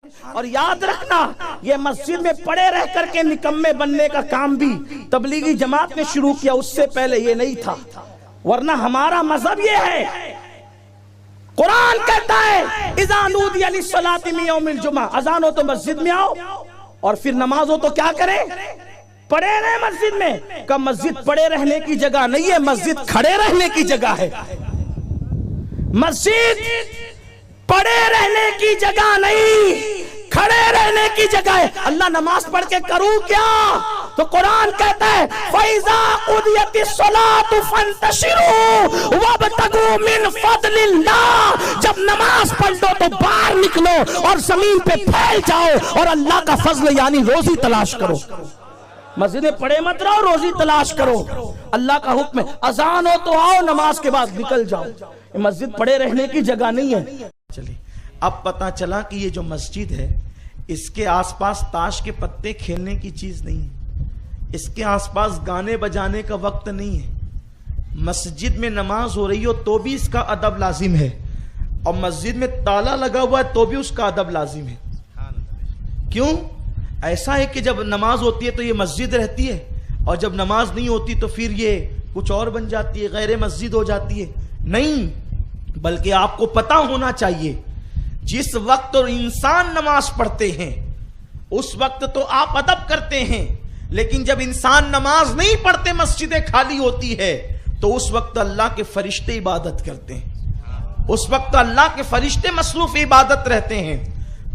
اور یاد رکھنا یہ مسجد میں پڑے رہ کر کے نکمے بننے کا کام بھی تبلیغی جماعت نے شروع کیا، اس سے پہلے یہ نہیں تھا. ورنہ ہمارا مذہب یہ ہے، قرآن کہتا ہے اذا نودی للصلاۃ من یوم الجمعہ، اذان ہو تو مسجد میں آؤ، اور پھر نماز ہو تو کیا کریں؟ پڑے رہے مسجد میں. کہ مسجد پڑے رہنے کی جگہ نہیں ہے، مسجد کھڑے رہنے کی جگہ ہے. مسجد پڑے رہنے کی جگہ نہیں، کھڑے رہنے کی جگہ ہے. اللہ نماز پڑھ کے کروں کیا؟ تو قرآن کہتا ہے فَإِذَا قُضِيَتِ الصَّلَاةُ فَانْتَشِرُوا وَابْتَغُوا مِنْ فَضْلِ اللَّهِ. جب نماز پڑھ لو تو باہر نکلو اور زمین پہ پھیل جاؤ اور اللہ کا فضل یعنی روزی تلاش کرو. مسجد میں پڑے مت رہو، روزی تلاش کرو. اللہ کا حکم ہے اذان ہو تو آؤ، نماز کے بعد نکل جاؤ. مسجد پڑے رہنے کی جگہ نہیں ہے. چلیے اب پتا چلا کہ یہ جو مسجد ہے اس کے آس پاس تاش کے پتے کھیلنے کی چیز نہیں ہے، اس کے آس پاس گانے بجانے کا وقت نہیں ہے. مسجد میں نماز ہو رہی ہو تو بھی اس کا ادب لازم ہے، اور مسجد میں تالا لگا ہوا ہے تو بھی اس کا ادب لازم ہے. کیوں؟ ایسا ہے کہ جب نماز ہوتی ہے تو یہ مسجد رہتی ہے، اور جب نماز نہیں ہوتی تو پھر یہ کچھ اور بن جاتی ہے، غیر مسجد ہو جاتی ہے. نہیں، بلکہ آپ کو پتا ہونا چاہیے جس وقت انسان نماز پڑھتے ہیں اس وقت تو آپ ادب کرتے ہیں، لیکن جب انسان نماز نہیں پڑھتے، مسجدیں خالی ہوتی ہے، تو اس وقت اللہ کے فرشتے عبادت کرتے ہیں، اس وقت اللہ کے فرشتے مصروف عبادت رہتے ہیں.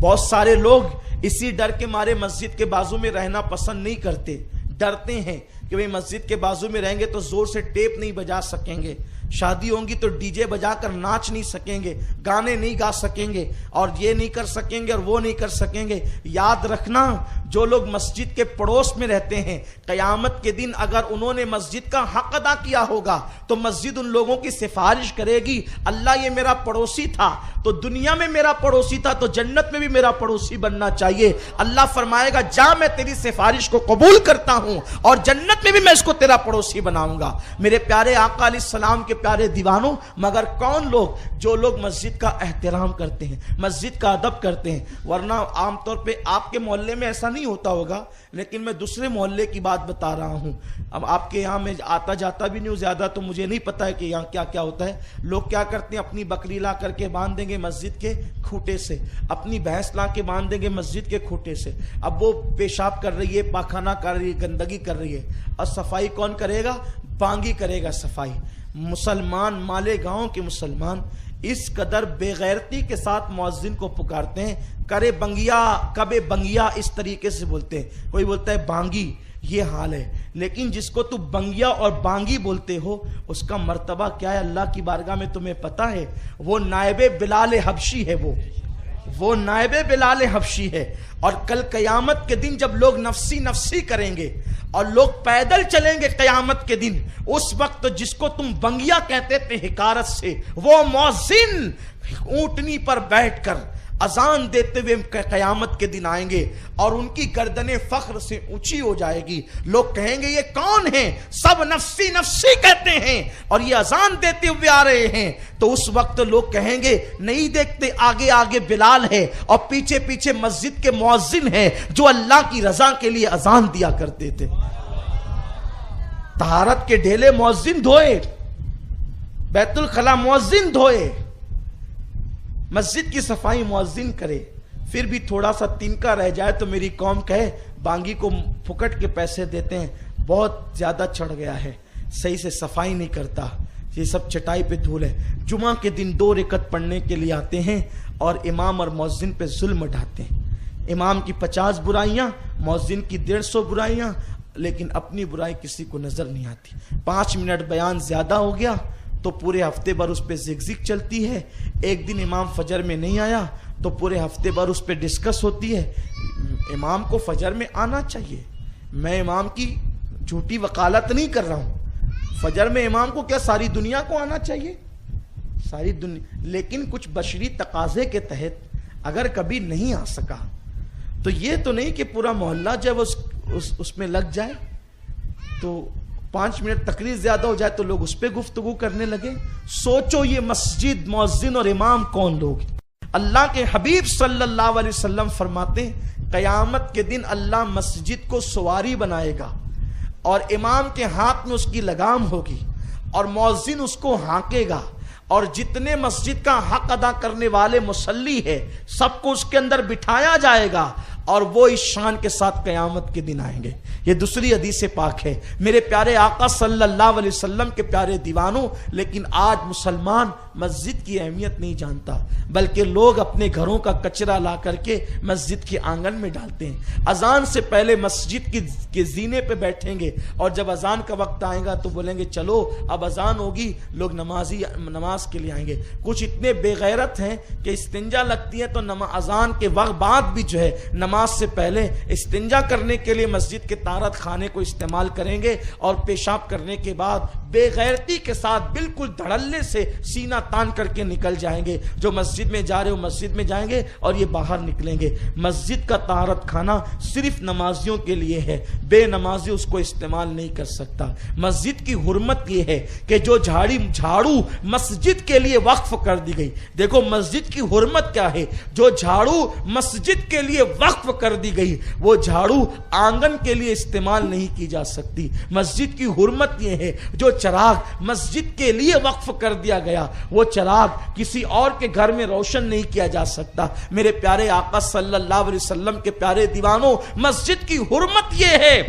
بہت سارے لوگ اسی ڈر کے مارے مسجد کے بازو میں رہنا پسند نہیں کرتے، ڈرتے ہیں کہ بھئی مسجد کے بازو میں رہیں گے تو زور سے ٹیپ نہیں بجا سکیں گے، شادی ہوں گی تو ڈی جے بجا کر ناچ نہیں سکیں گے، گانے نہیں گا سکیں گے، اور یہ نہیں کر سکیں گے اور وہ نہیں کر سکیں گے. یاد رکھنا جو لوگ مسجد کے پڑوس میں رہتے ہیں، قیامت کے دن اگر انہوں نے مسجد کا حق ادا کیا ہوگا تو مسجد ان لوگوں کی سفارش کرے گی، اللہ یہ میرا پڑوسی تھا تو دنیا میں میرا پڑوسی تھا تو جنت میں بھی میرا پڑوسی بننا چاہیے. اللہ فرمائے گا جا میں تیری سفارش کو قبول کرتا ہوں اور جنت میں بھی میں اس کو تیرا پڑوسی بناؤں گا. میرے پیارے آقا علیہ السلام کے پیارے دیوانوں، مگر کون لوگ؟ جو لوگ مسجد کا احترام کرتے ہیں، مسجد کا ادب کرتے ہیں. ورنہ عام طور پہ آپ کے محلے میں ایسا نہیں ہوتا ہوگا، لیکن میں دوسرے محلے کی بات بتا رہا ہوں. اب آپ کے یہاں میں آتا جاتا بھی نہیں ہوں زیادہ، تو مجھے نہیں پتا ہے کہ یہاں کیا کیا ہوتا ہے. لوگ کیا کرتے ہیں، اپنی بکری لا کر کے باندھ دیں گے مسجد کے کھوٹے سے، اپنی بھینس لا کے باندھ دیں گے مسجد کے کھوٹے سے. اب وہ پیشاب کر رہی ہے، پاخانہ کر رہی ہے، گندگی کر رہی ہے، اور صفائی کون کرے گا؟ بانگی کرے گا صفائی. مسلمان، مالے گاؤں کے مسلمان اس قدر بے غیرتی کے ساتھ مؤذن کو پکارتے ہیں، کرے بنگیا، کبے بنگیا، اس طریقے سے بولتے ہیں. کوئی بولتا ہے بانگی، یہ حال ہے. لیکن جس کو تو بنگیا اور بانگی بولتے ہو اس کا مرتبہ کیا ہے اللہ کی بارگاہ میں تمہیں پتا ہے؟ وہ نائب بلال حبشی ہے، وہ نائب بلال حبشی ہے. اور کل قیامت کے دن جب لوگ نفسی نفسی کریں گے اور لوگ پیدل چلیں گے قیامت کے دن، اس وقت جس کو تم بنگیا کہتے تھے حقارت سے، وہ مؤذن اونٹنی پر بیٹھ کر اذان دیتے ہوئے قیامت کے دن آئیں گے اور ان کی گردنیں فخر سے اونچی ہو جائے گی. لوگ کہیں گے یہ کون ہیں؟ سب نفسی نفسی کہتے ہیں اور یہ اذان دیتے ہوئے آ رہے ہیں. تو اس وقت لوگ کہیں گے نہیں دیکھتے آگے آگے بلال ہے اور پیچھے پیچھے مسجد کے مؤذن ہیں جو اللہ کی رضا کے لیے اذان دیا کرتے تھے. طہارت کے ڈھیلے مؤذن دھوئے، بیت الخلا مؤذن دھوئے، مسجد کی صفائی مؤذن کرے. پھر بھی تھوڑا سا تنکا رہ جائے تو میری قوم کہے بانگی کو پھکٹ کے پیسے دیتے ہیں، بہت زیادہ چڑھ گیا ہے، صحیح سے صفائی نہیں کرتا، یہ سب چٹائی پہ دھول ہے. جمعہ کے دن 2 رکعت پڑھنے کے لیے آتے ہیں اور امام اور مؤذن پہ ظلم ڈھاتے ہیں. امام کی 50 برائیاں، مؤذن کی 150 برائیاں، لیکن اپنی برائی کسی کو نظر نہیں آتی. 5 منٹ بیان زیادہ ہو گیا تو پورے ہفتے بھر اس پہ زگ چلتی ہے. ایک دن امام فجر میں نہیں آیا تو پورے ہفتے بھر اس پہ ڈسکس ہوتی ہے. امام کو فجر میں آنا چاہیے، میں امام کی جھوٹی وکالت نہیں کر رہا ہوں. فجر میں امام کو کیا ساری دنیا کو آنا چاہیے؟ ساری دنیا. لیکن کچھ بشری تقاضے کے تحت اگر کبھی نہیں آ سکا تو یہ تو نہیں کہ پورا محلہ جب اس میں لگ جائے تو 5 منٹ تقریر زیادہ ہو جائے تو لوگ اس پہ گفتگو کرنے لگے. سوچو یہ مسجد، مؤذن اور امام کون لوگ؟ اللہ کے حبیب صلی اللہ علیہ وسلم فرماتے ہیں قیامت کے دن اللہ مسجد کو سواری بنائے گا اور امام کے ہاتھ میں اس کی لگام ہوگی اور مؤذن اس کو ہانکے گا اور جتنے مسجد کا حق ادا کرنے والے مصلی ہے سب کو اس کے اندر بٹھایا جائے گا اور وہ اس شان کے ساتھ قیامت کے دن آئیں گے. یہ دوسری حدیث پاک ہے. میرے پیارے آقا صلی اللہ علیہ وسلم کے پیارے دیوانوں، لیکن آج مسلمان مسجد کی اہمیت نہیں جانتا، بلکہ لوگ اپنے گھروں کا کچرا لا کر کے مسجد کے آنگن میں ڈالتے ہیں. اذان سے پہلے مسجد کے زینے پہ بیٹھیں گے اور جب اذان کا وقت آئے گا تو بولیں گے چلو اب اذان ہوگی، لوگ نماز کے لیے آئیں گے. کچھ اتنے بے غیرت ہیں کہ استنجا لگتی ہے تو اذان کے وقت بعد بھی جو ہے نماز سے پہلے استنجا کرنے کے لیے مسجد کے طہارت خانے کو استعمال کریں گے اور پیشاب کرنے کے بعد بے غیرتی کے ساتھ بالکل دھڑلے سے سینہ تان کر کے نکل جائیں گے. جو مسجد میں جا رہے ہو مسجد میں جائیں گے اور یہ باہر نکلیں گے. مسجد کا طہارت خانہ صرف نمازیوں کے لیے ہے، بے نمازی اس کو استعمال نہیں کر سکتا. مسجد کی حرمت یہ ہے کہ جو جھاڑو مسجد کے لیے وقف کر دی گئی. دیکھو مسجد کی حرمت کیا ہے. جو جھاڑو مسجد کے لیے وقف کر دی گئی وہ جھاڑو آنگن کے لیے استعمال نہیں کی جا سکتی. مسجد کی حرمت یہ ہے جو چراغ مسجد کے لیے وقف کر دیا گیا وہ چراغ کسی اور کے گھر میں روشن نہیں کیا جا سکتا. میرے پیارے آقا صلی اللہ علیہ وسلم کے پیارے دیوانوں، مسجد کی حرمت یہ ہے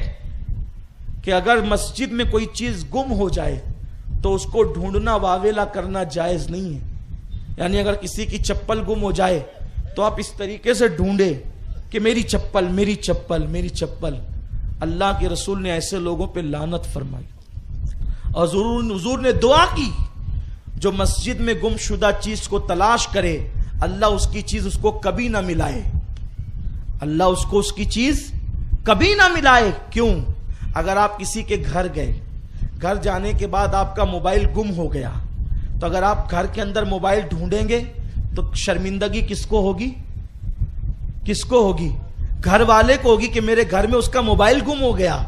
کہ اگر مسجد میں کوئی چیز گم ہو جائے تو اس کو ڈھونڈنا واویلا کرنا جائز نہیں ہے. یعنی اگر کسی کی چپل گم ہو جائے تو آپ اس طریقے سے ڈھونڈے کہ میری چپل میری چپل میری چپل. اللہ کے رسول نے ایسے لوگوں پہ لعنت فرمائی اور حضور نے دعا کی جو مسجد میں گم شدہ چیز کو تلاش کرے اللہ اس کی چیز اس کو کبھی نہ ملائے. اللہ اس کی چیز کبھی نہ ملائے. کیوں؟ اگر آپ کسی کے گھر گئے، گھر جانے کے بعد آپ کا موبائل گم ہو گیا تو اگر آپ گھر کے اندر موبائل ڈھونڈیں گے تو شرمندگی کس کو ہوگی؟ کس کو ہوگی؟ گھر والے کو ہوگی کہ میرے گھر میں اس کا موبائل گم ہو گیا.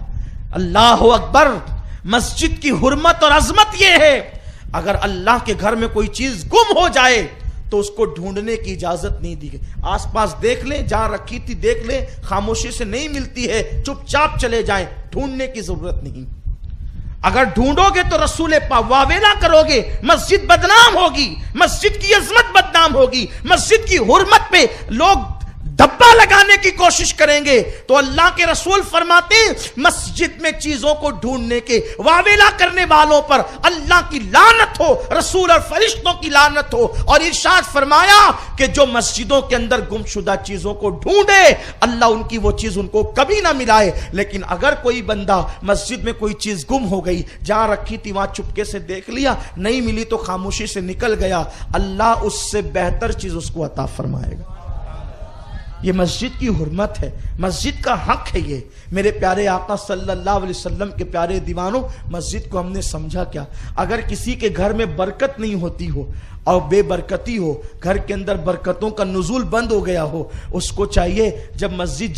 اللہ اکبر. مسجد کی حرمت اور عظمت یہ ہے اگر اللہ کے گھر میں کوئی چیز گم ہو جائے تو اس کو ڈھونڈنے کی اجازت نہیں دی گئی. آس پاس دیکھ لیں، جہاں رکھی تھی دیکھ لیں، خاموشی سے نہیں ملتی ہے چپ چاپ چلے جائیں، ڈھونڈنے کی ضرورت نہیں. اگر ڈھونڈو گے تو رسول پاک واویلا کرو گے، مسجد بدنام ہوگی، مسجد کی عظمت بدنام ہوگی، مسجد کی حرمت پہ لوگ دھبا لگانے کی کوشش کریں گے. تو اللہ کے رسول فرماتے ہیں مسجد میں چیزوں کو ڈھونڈنے کے واویلا کرنے والوں پر اللہ کی لعنت ہو، رسول اور فرشتوں کی لعنت ہو. اور ارشاد فرمایا کہ جو مسجدوں کے اندر گم شدہ چیزوں کو ڈھونڈے اللہ ان کی وہ چیز ان کو کبھی نہ ملائے. لیکن اگر کوئی بندہ مسجد میں کوئی چیز گم ہو گئی، جہاں رکھی تھی وہاں چپکے سے دیکھ لیا، نہیں ملی تو خاموشی سے نکل گیا، اللہ اس سے بہتر چیز اس کو عطا فرمائے گا. یہ مسجد کی حرمت ہے، مسجد کا حق ہے. یہ میرے پیارے آقا صلی اللہ علیہ وسلم کے پیارے دیوانوں، مسجد کو ہم نے سمجھا کیا؟ اگر کسی کے گھر میں برکت نہیں ہوتی ہو اور بے برکتی ہو، گھر کے اندر برکتوں کا نزول بند ہو گیا ہو، اس کو چاہیے جب مسجد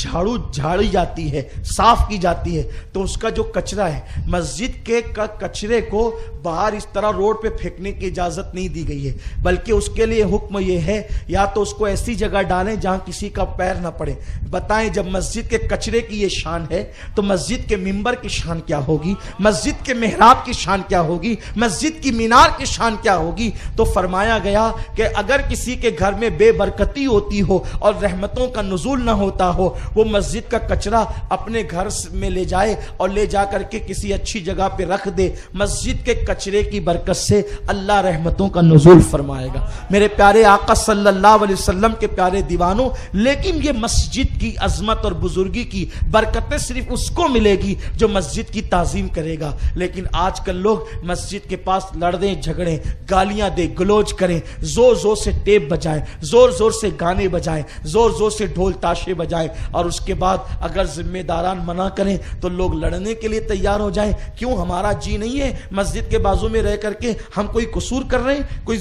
جھاڑی جاتی ہے، صاف کی جاتی ہے، تو اس کا جو کچرا ہے مسجد کے کچرے کو باہر اس طرح روڈ پہ پھینکنے کی اجازت نہیں دی گئی ہے، بلکہ اس کے لیے حکم یہ ہے یا تو اس کو ایسی جگہ ڈالیں جہاں کسی کا پیر نہ پڑے. بتائیں جب مسجد کے کچرے کی یہ شان ہے تو مسجد کے منبر کی شان کیا ہوگی، مسجد کے محراب کی شان کیا ہوگی، مسجد کی مینار کی شان کیا ہوگی. تو فرمایا گیا کہ اگر کسی کے گھر میں بے برکتی ہوتی ہو اور رحمتوں کا نزول نہ ہوتا ہو، وہ مسجد کا کچرا اپنے گھر میں لے جائے اور لے جا کر کے کسی اچھی جگہ پہ رکھ دے. مسجد کے کچرے کی برکت سے اللہ رحمتوں کا نزول فرمائے گا. میرے پیارے آقا صلی اللہ علیہ وسلم کے پیارے دیوانوں، لیکن یہ مسجد کی عظمت اور بزرگی کی برکتیں صرف اس کو ملے گی جو مسجد کی تعظیم کرے گا. لیکن آج کل لوگ مسجد کے پاس لڑیں جھگڑیں، گالیاں دے گلوچ کریں، زور زور سے ٹیپ بجائیں، زور زور سے گانے بجائیں، زور زور سے ڈھول تاشے بجائیں، اور اس کے بعد اگر ذمہ داران منع کریں تو لوگ لڑنے کے لیے تیار ہو جائیں. کیوں؟ ہمارا جی نہیں ہے مسجد کے بازو میں رہ کر کے ہم کوئی قصور کر رہے ہیں، کوئی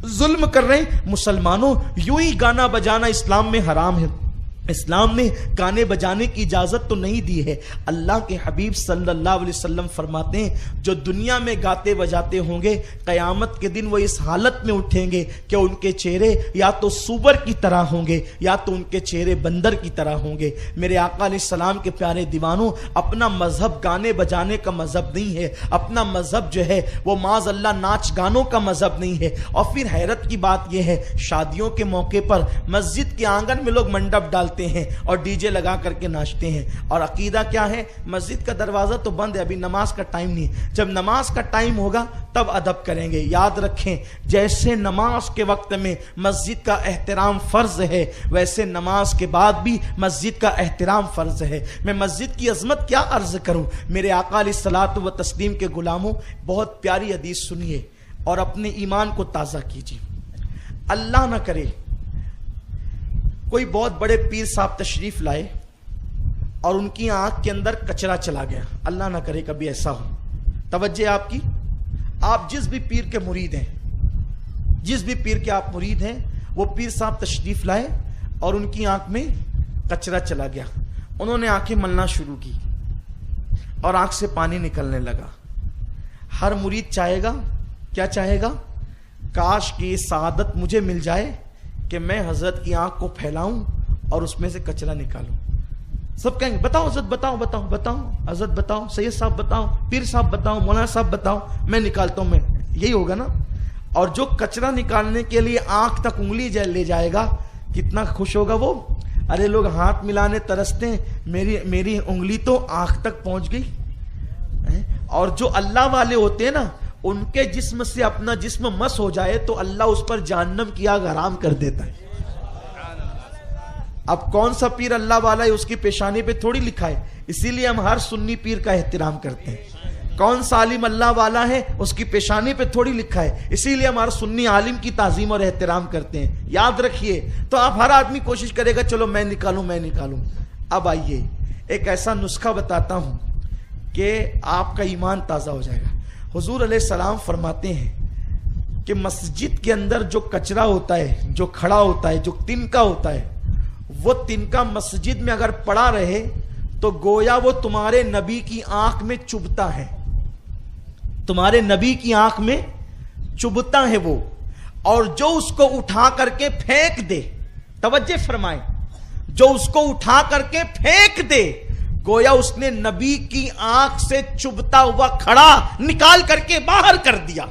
ظلم کر رہے ہیں. مسلمانوں، یوں ہی گانا بجانا اسلام میں حرام ہے. اسلام نے گانے بجانے کی اجازت تو نہیں دی ہے. اللہ کے حبیب صلی اللہ علیہ وسلم فرماتے ہیں جو دنیا میں گاتے بجاتے ہوں گے قیامت کے دن وہ اس حالت میں اٹھیں گے کہ ان کے چہرے یا تو سور کی طرح ہوں گے یا تو ان کے چہرے بندر کی طرح ہوں گے. میرے آقا علیہ السلام کے پیارے دیوانوں، اپنا مذہب گانے بجانے کا مذہب نہیں ہے، اپنا مذہب جو ہے وہ معاذ اللہ ناچ گانوں کا مذہب نہیں ہے. اور پھر حیرت کی بات یہ ہے، شادیوں کے موقع پر مسجد کے آنگن میں لوگ منڈپ ڈالتے ہیں اور ڈی جے لگا کر کے ناچتے ہیں. اور عقیدہ کیا ہے؟ مسجد کا دروازہ تو بند ہے، ابھی نماز کا ٹائم نہیں. جب نماز کا ٹائم ہوگا تب ادب کریں گے. یاد رکھیں، جیسے نماز کے وقت میں مسجد کا احترام فرض ہے، ویسے نماز کے بعد بھی مسجد کا احترام فرض ہے. میں مسجد کی عظمت کیا عرض کروں. میرے آقا علیہ الصلوۃ و تسلیم کے غلاموں، بہت پیاری حدیث سنیے اور اپنے ایمان کو تازہ کیجیے. اللہ نہ کرے کوئی بہت بڑے پیر صاحب تشریف لائے اور ان کی آنکھ کے اندر کچرا چلا گیا. اللہ نہ کرے کبھی ایسا ہو. توجہ آپ کی، آپ جس بھی پیر کے مرید ہیں، جس بھی پیر کے آپ مرید ہیں، وہ پیر صاحب تشریف لائے اور ان کی آنکھ میں کچرا چلا گیا. انہوں نے آنکھیں ملنا شروع کی اور آنکھ سے پانی نکلنے لگا. ہر مرید چاہے گا، کیا چاہے گا؟ کاش کہ یہ سعادت مجھے مل جائے کہ میں حضرت کی آنکھ کو پھیلاؤں اور اس میں سے کچرا نکالوں. سب کہیں گے بتاؤ حضرت، بتاؤ بتاؤ بتاؤ حضرت، بتاؤ سید صاحب، بتاؤ پیر صاحب، بتاؤ مولانا صاحب، بتاؤ میں نکالتا ہوں. میں یہی ہوگا نا. اور جو کچرا نکالنے کے لیے آنکھ تک انگلی لے جائے گا کتنا خوش ہوگا وہ. ارے لوگ ہاتھ ملانے ترستے ہیں، میری انگلی تو آنکھ تک پہنچ گئی. اور جو اللہ والے ہوتے ہیں نا، ان کے جسم سے اپنا جسم مس ہو جائے تو اللہ اس پر جہنم کی آگ حرام کر دیتا ہے. اب کون سا پیر اللہ والا ہے اس کی پیشانی پہ تھوڑی لکھا ہے، اسی لیے ہم ہر سنی پیر کا احترام کرتے ہیں. کون سا عالم اللہ والا ہے اس کی پیشانی پہ تھوڑی لکھا ہے، اسی لیے ہم ہر سنی عالم کی تعظیم اور احترام کرتے ہیں. یاد رکھیے. تو آپ ہر آدمی کوشش کرے گا چلو میں نکالوں میں نکالوں. اب آئیے ایک ایسا نسخہ بتاتا ہوں کہ آپ کا ایمان تازہ ہو جائے گا. حضور علیہ السلام فرماتے ہیں کہ مسجد کے اندر جو کچرا ہوتا ہے، جو کھڑا ہوتا ہے، جو تنکا ہوتا ہے، وہ تنکا مسجد میں اگر پڑا رہے تو گویا وہ تمہارے نبی کی آنکھ میں چبھتا ہے. تمہارے نبی کی آنکھ میں چبھتا ہے وہ. اور جو اس کو اٹھا کر کے پھینک دے، توجہ فرمائیں، جو اس کو اٹھا کر کے پھینک دے گویا اس نے نبی کی آنکھ سے چبھتا ہوا کھڑا نکال کر کے باہر کر دیا.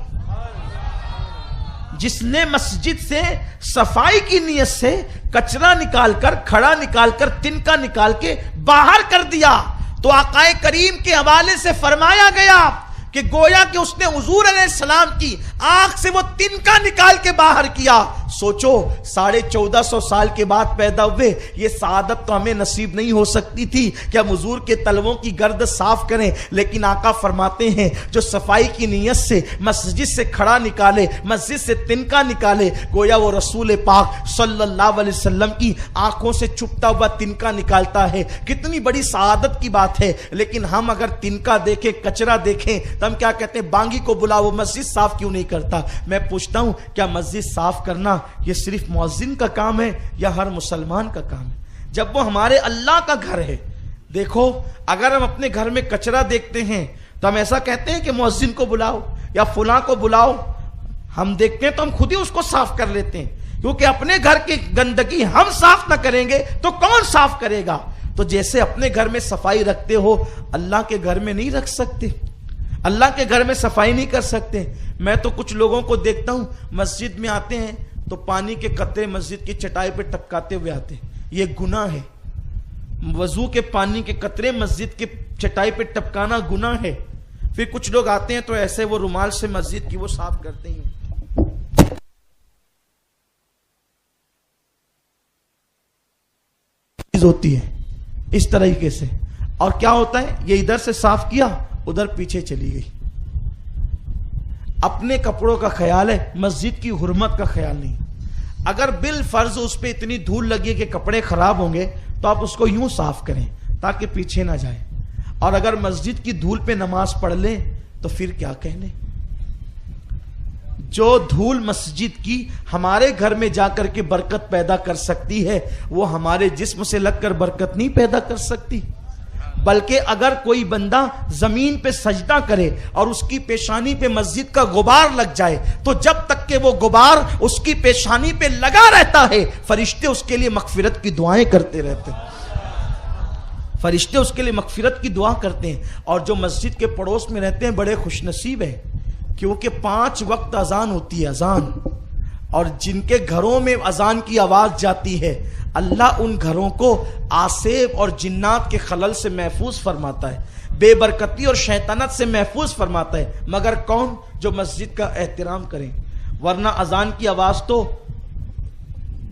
جس نے مسجد سے صفائی کی نیت سے کچرا نکال کر، کھڑا نکال کر، تنکا نکال کے باہر کر دیا، تو آقا کریم کے حوالے سے فرمایا گیا کہ گویا کہ اس نے حضور علیہ السلام کی آنکھ سے وہ تنکا نکال کے باہر کیا. سوچو 1450 سال کے بعد پیدا ہوئے، یہ سعادت تو ہمیں نصیب نہیں ہو سکتی تھی کہ ہم حضور کے تلووں کی گرد صاف کریں، لیکن آقا فرماتے ہیں جو صفائی کی نیت سے مسجد سے کھڑا نکالے، مسجد سے تنکا نکالے، گویا وہ رسول پاک صلی اللہ علیہ وسلم کی آنکھوں سے چھپتا ہوا تنکا نکالتا ہے. کتنی بڑی سعادت کی بات ہے. لیکن ہم اگر تنکا دیکھیں، کچرا دیکھیں تو ہم کیا کہتے ہیں؟ بانگی کو بلاؤ، مسجد صاف کیوں نہیں کرتا؟ میں پوچھتا ہوں کیا مسجد صاف کرنا یہ صرف مؤذن کا کام ہے یا ہر مسلمان کا کام ہے؟ جب وہ ہمارے اللہ کا گھر ہے. دیکھو اگر ہم اپنے گھر میں کچرا دیکھتے ہیں تو ہم ایسا کہتے ہیں کہ مؤذن کو بلاؤ یا فلاں کو بلاؤ. ہم دیکھتے ہیں تو ہم خود ہی اس کو صاف کر لیتے ہیں، کیونکہ اپنے گھر کی گندگی ہم صاف نہ کریں گے تو کون صاف کرے گا؟ تو جیسے اپنے گھر میں صفائی رکھتے ہو، اللہ کے گھر میں نہیں رکھ سکتے، اللہ کے گھر میں صفائی نہیں کر سکتے. میں تو کچھ لوگوں کو دیکھتا ہوں مسجد میں آتے ہیں تو پانی کے قطرے مسجد کی چٹائی پہ ٹپکاتے ہوئے آتے ہیں. یہ گناہ ہے. وضو کے پانی کے قطرے مسجد کی چٹائی پہ ٹپکانا گناہ ہے. پھر کچھ لوگ آتے ہیں تو ایسے وہ رومال سے مسجد کی وہ صاف کرتے ہیں. ہوتی ہے اس طریقے سے. اور کیا ہوتا ہے؟ یہ ادھر سے صاف کیا، ادھر پیچھے چلی گئی. اپنے کپڑوں کا خیال ہے، مسجد کی حرمت کا خیال نہیں. اگر بالفرض اس پہ اتنی دھول لگی کہ کپڑے خراب ہوں گے تو آپ اس کو یوں صاف کریں تاکہ پیچھے نہ جائے. اور اگر مسجد کی دھول پہ نماز پڑھ لیں تو پھر کیا کہنے. جو دھول مسجد کی ہمارے گھر میں جا کر کے برکت پیدا کر سکتی ہے وہ ہمارے جسم سے لگ کر برکت نہیں پیدا کر سکتی. بلکہ اگر کوئی بندہ زمین پہ سجدہ کرے اور اس کی پیشانی پہ مسجد کا غبار لگ جائے تو جب تک کہ وہ غبار اس کی پیشانی پہ لگا رہتا ہے فرشتے اس کے لیے مغفرت کی دعائیں کرتے رہتے ہیں. فرشتے اس کے لیے مغفرت کی دعا کرتے ہیں. اور جو مسجد کے پڑوس میں رہتے ہیں بڑے خوش نصیب ہیں, کیونکہ 5 وقت اذان ہوتی ہے, اذان. اور جن کے گھروں میں اذان کی آواز جاتی ہے اللہ ان گھروں کو آسیب اور جنات کے خلل سے محفوظ فرماتا ہے, بے برکتی اور شیطنت سے محفوظ فرماتا ہے. مگر کون؟ جو مسجد کا احترام کریں. ورنہ اذان کی آواز تو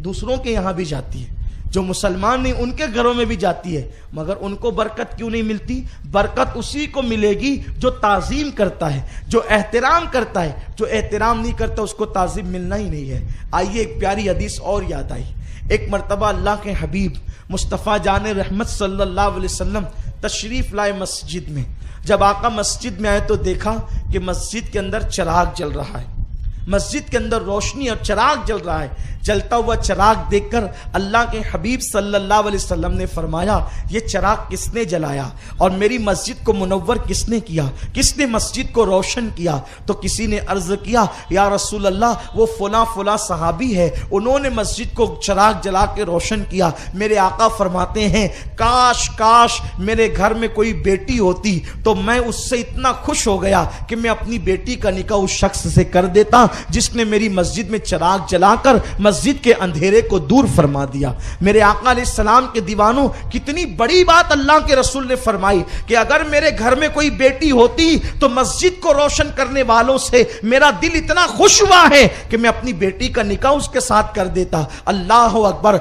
دوسروں کے یہاں بھی جاتی ہے, جو مسلمان نہیں ان کے گھروں میں بھی جاتی ہے, مگر ان کو برکت کیوں نہیں ملتی؟ برکت اسی کو ملے گی جو تعظیم کرتا ہے, جو احترام کرتا ہے. جو احترام نہیں کرتا اس کو تعظیم ملنا ہی نہیں ہے. آئیے ایک پیاری حدیث اور یاد آئی. ایک مرتبہ اللہ کے حبیب مصطفیٰ جان رحمت صلی اللہ علیہ وسلم تشریف لائے مسجد میں. جب آقا مسجد میں آئے تو دیکھا کہ مسجد کے اندر چراغ جل رہا ہے, مسجد کے اندر روشنی اور چراغ جل رہا ہے. جلتا ہوا چراغ دیکھ کر اللہ کے حبیب صلی اللہ علیہ وسلم نے فرمایا یہ چراغ کس نے جلایا اور میری مسجد کو منور کس نے کیا, کس نے مسجد کو روشن کیا؟ تو کسی نے عرض کیا یا رسول اللہ وہ فلاں فلاں صحابی ہے, انہوں نے مسجد کو چراغ جلا کے روشن کیا. میرے آقا فرماتے ہیں کاش کاش میرے گھر میں کوئی بیٹی ہوتی تو میں اس سے اتنا خوش ہو گیا کہ میں اپنی بیٹی کا نکاح اس شخص سے کر دیتا جس نے میری مسجد میں چراغ جلا کر مسجد کے اندھیرے کو دور فرما دیا. میرے آقا علیہ السلام کے دیوانوں, کتنی بڑی بات اللہ کے رسول نے فرمائی کہ اگر میرے گھر میں کوئی بیٹی ہوتی تو مسجد کو روشن کرنے والوں سے میرا دل اتنا خوش ہوا ہے کہ میں اپنی بیٹی کا نکاح اس کے ساتھ کر دیتا. اللہ اکبر.